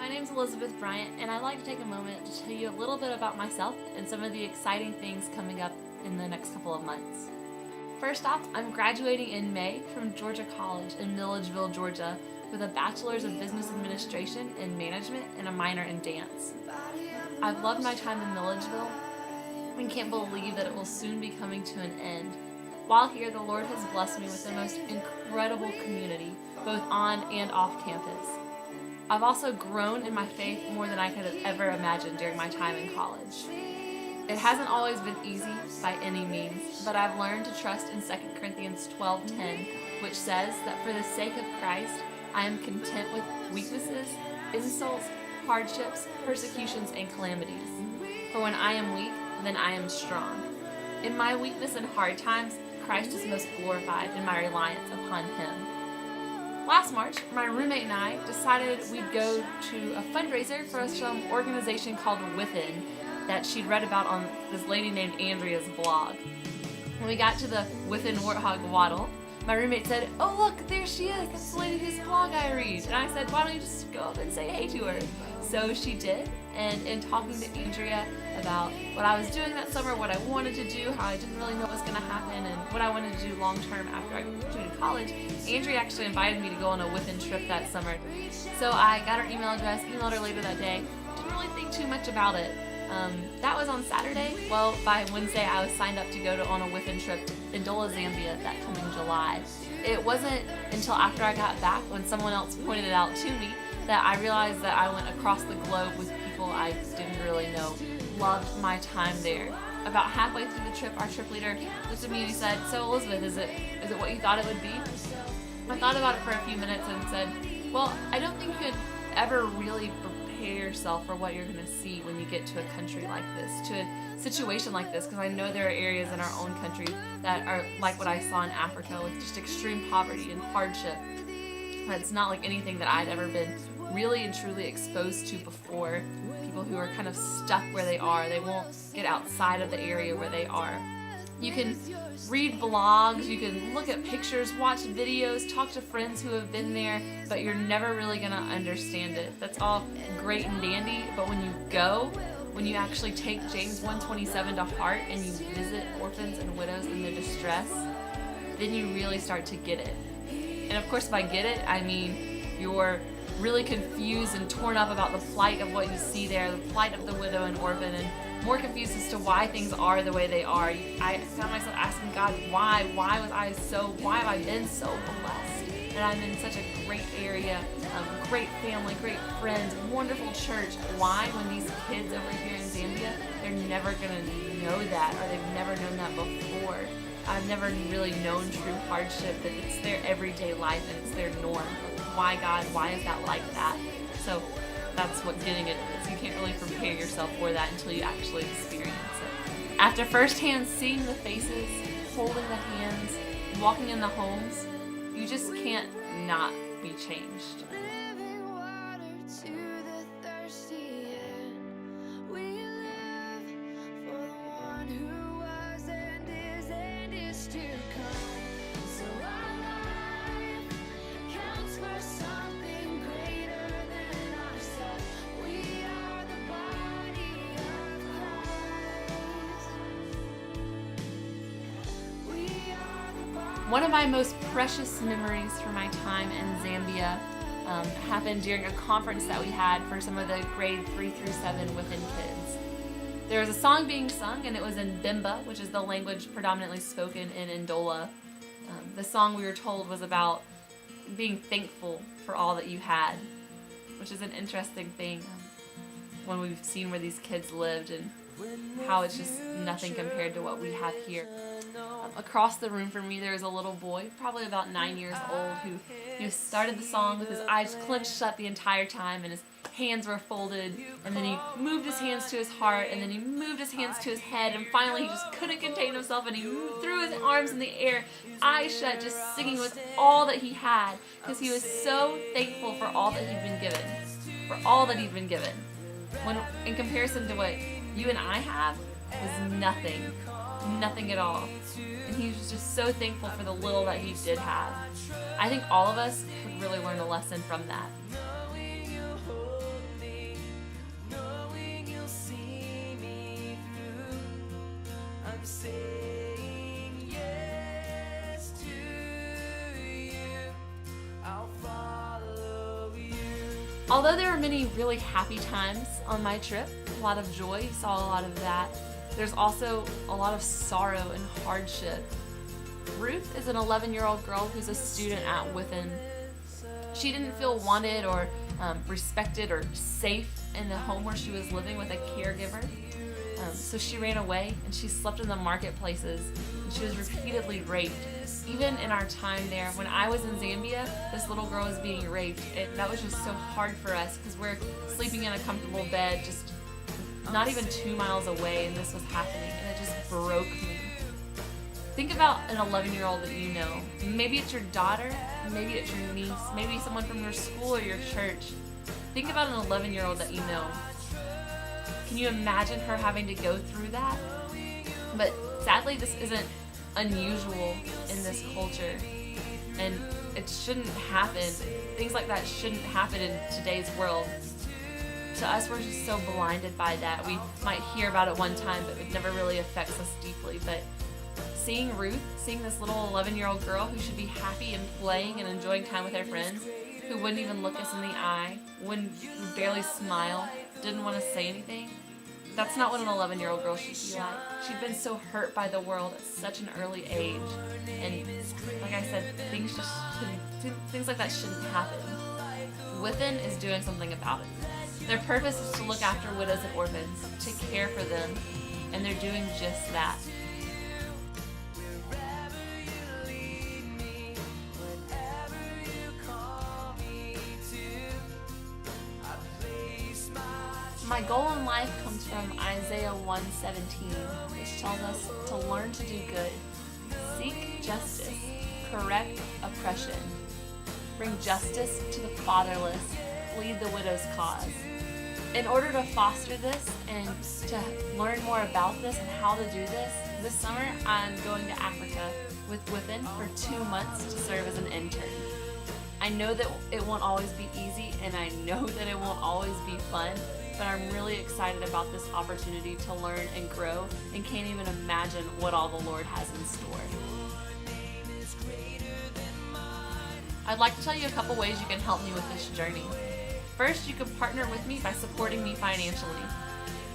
My name's Elizabeth Bryant, and I'd like to take a moment to tell you a little bit about myself and some of the exciting things coming up in the next couple of months. First off, I'm graduating in May from Georgia College in Milledgeville, Georgia, with a Bachelor's of Business Administration and Management and a minor in dance. I've loved my time in Milledgeville and can't believe that it will soon be coming to an end. While here, the Lord has blessed me with the most incredible community, both on and off campus. I've also grown in my faith more than I could have ever imagined during my time in college. It hasn't always been easy by any means, but I've learned to trust in 2 Corinthians 12:10, which says that for the sake of Christ, I am content with weaknesses, insults, hardships, persecutions, and calamities. For when I am weak, then I am strong. In my weakness and hard times, Christ is most glorified in my reliance upon Him. Last March, my roommate and I decided we'd go to a fundraiser for some organization called Within that she'd read about on this lady named Andrea's blog. When we got to the Within Warthog Waddle, my roommate said, "Oh look, there she is, that's the lady whose blog I read." And I said, "Why don't you just go up and say hey to her?" So she did, and in talking to Andrea about what I was doing that summer, what I wanted to do, how I didn't really know what was going to happen, and what I wanted to do long term after I graduated college, Andrea actually invited me to go on a Within trip that summer. So I got her email address, emailed her later that day, didn't really think too much about it. That was on Saturday. Well, by Wednesday I was signed up to go on a Within trip to Ndola, Zambia that coming July. It wasn't until after I got back, when someone else pointed it out to me, that I realized that I went across the globe with people I didn't really know. Loved my time there. About halfway through the trip, our trip leader looked at me and he said, "So Elizabeth, is it what you thought it would be?" I thought about it for a few minutes and said, "Well, I don't think you could ever really prepare yourself for what you're going to see when you get to a country like this, to a situation like this, because I know there are areas in our own country that are like what I saw in Africa, with just extreme poverty and hardship. It's not like anything that I'd ever been really and truly exposed to before. People who are kind of stuck where they are. They won't get outside of the area where they are. You can read blogs, you can look at pictures, watch videos, talk to friends who have been there, but you're never really going to understand it. That's all great and dandy, but when you go, when you actually take James 1:27 to heart and you visit orphans and widows in their distress, then you really start to get it. And of course, by get it, I mean you're really confused and torn up about the plight of what you see there, the plight of the widow and orphan, and more confused as to why things are the way they are. I found myself asking God, why have I been so blessed? And I'm in such a great area, great family, great friends, wonderful church. Why, when these kids over here in Zambia, they're never gonna know that, or they've never known that before. I've never really known true hardship, that it's their everyday life and it's their norm. Why, God, why is that like that? So that's what getting it is. You can't really prepare yourself for that until you actually experience it. After firsthand seeing the faces, holding the hands, walking in the homes, you just can't not be changed. Living water to the thirsty end. We live for the one who was and is to come. So our life counts for something greater than ourselves. We are the body of Christ. We are the body. One of my most precious memories from my time in Zambia happened during a conference that we had for some of the grade 3 through 7 Within kids. There was a song being sung, and it was in Bimba, which is the language predominantly spoken in Ndola. The song, we were told, was about being thankful for all that you had, which is an interesting thing when we've seen where these kids lived and how it's just nothing compared to what we have here. Across the room from me, there was a little boy, probably about 9 years old, who started the song with his eyes clenched shut the entire time, and his hands were folded, and then he moved his hands to his heart, and then he moved his hands to his head, and finally he just couldn't contain himself, and he threw his arms in the air, eyes shut, just singing with all that he had, because he was so thankful for all that he'd been given, When in comparison to what you and I have, was nothing at all. And he was just so thankful for the little that he did have. I think all of us could really learn a lesson from that. saying yes to you. I'll follow you. Although there were many really happy times on my trip, a lot of joy, saw a lot of that, there's also a lot of sorrow and hardship. Ruth is an 11-year-old girl who's a student at Within. She didn't feel wanted or respected or safe in the home where she was living with a caregiver. So she ran away and she slept in the marketplaces and she was repeatedly raped. Even in our time there, when I was in Zambia, this little girl was being raped. That was just so hard for us because we're sleeping in a comfortable bed just not even 2 miles away, and this was happening, and it just broke me. Think about an 11-year-old that you know. Maybe it's your daughter, maybe it's your niece, maybe someone from your school or your church. Think about an 11-year-old that you know. Can you imagine her having to go through that? But sadly, this isn't unusual in this culture, and it shouldn't happen. Things like that shouldn't happen in today's world. To us, we're just so blinded by that. We might hear about it one time, but it never really affects us deeply. But seeing Ruth, seeing this little 11-year-old girl who should be happy and playing and enjoying time with her friends, who wouldn't even look us in the eye, wouldn't barely smile, didn't want to say anything, that's not what an 11-year-old girl should be like. She'd been so hurt by the world at such an early age, and like I said, things like that shouldn't happen. Within is doing something about it. Their purpose is to look after widows and orphans, to care for them, and they're doing just that. My goal in life comes from Isaiah 1:17, which tells us to learn to do good, seek justice, correct oppression, bring justice to the fatherless, lead the widow's cause. In order to foster this and to learn more about this and how to do this summer I'm going to Africa with Within for 2 months to serve as an intern. I know that it won't always be easy, and I know that it won't always be fun, but I'm really excited about this opportunity to learn and grow, and can't even imagine what all the Lord has in store. I'd like to tell you a couple ways you can help me with this journey. First, you can partner with me by supporting me financially.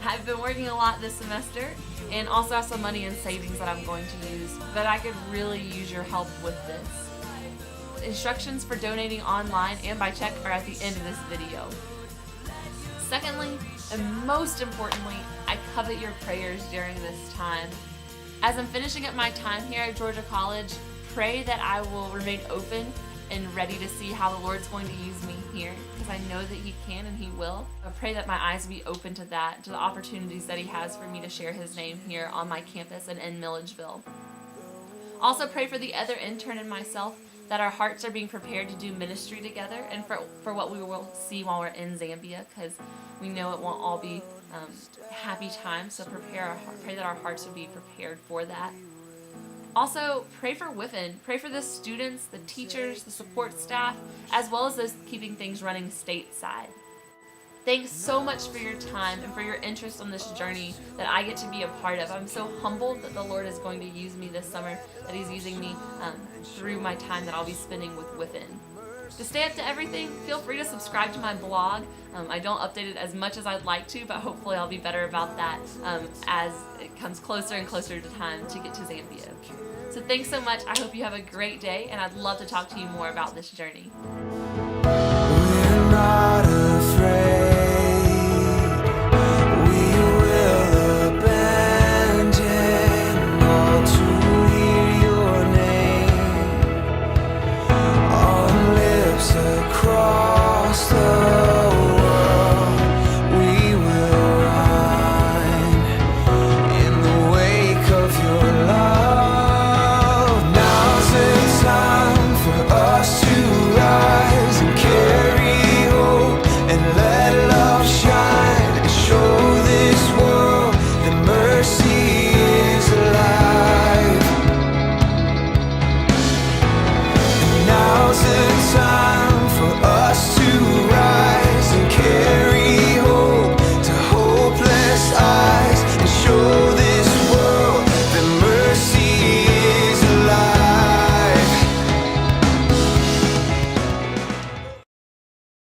I've been working a lot this semester and also have some money in savings that I'm going to use, but I could really use your help with this. Instructions for donating online and by check are at the end of this video. Secondly, and most importantly, I covet your prayers during this time. As I'm finishing up my time here at Georgia College, pray that I will remain open and ready to see how the Lord's going to use me here, because I know that He can and He will. I pray that my eyes will be open to that, to the opportunities that He has for me to share His name here on my campus and in Milledgeville. Also pray for the other intern and myself, that our hearts are being prepared to do ministry together, and for what we will see while we're in Zambia, because we know it won't all be happy times, so pray that our hearts will be prepared for that. Also, pray for Within. Pray for the students, the teachers, the support staff, as well as those keeping things running stateside. Thanks so much for your time and for your interest on this journey that I get to be a part of. I'm so humbled that the Lord is going to use me this summer, that He's using me through my time that I'll be spending with Within. To stay up to everything, feel free to subscribe to my blog. I don't update it as much as I'd like to, but hopefully I'll be better about that as it comes closer and closer to time to get to Zambia. So thanks so much. I hope you have a great day, and I'd love to talk to you more about this journey.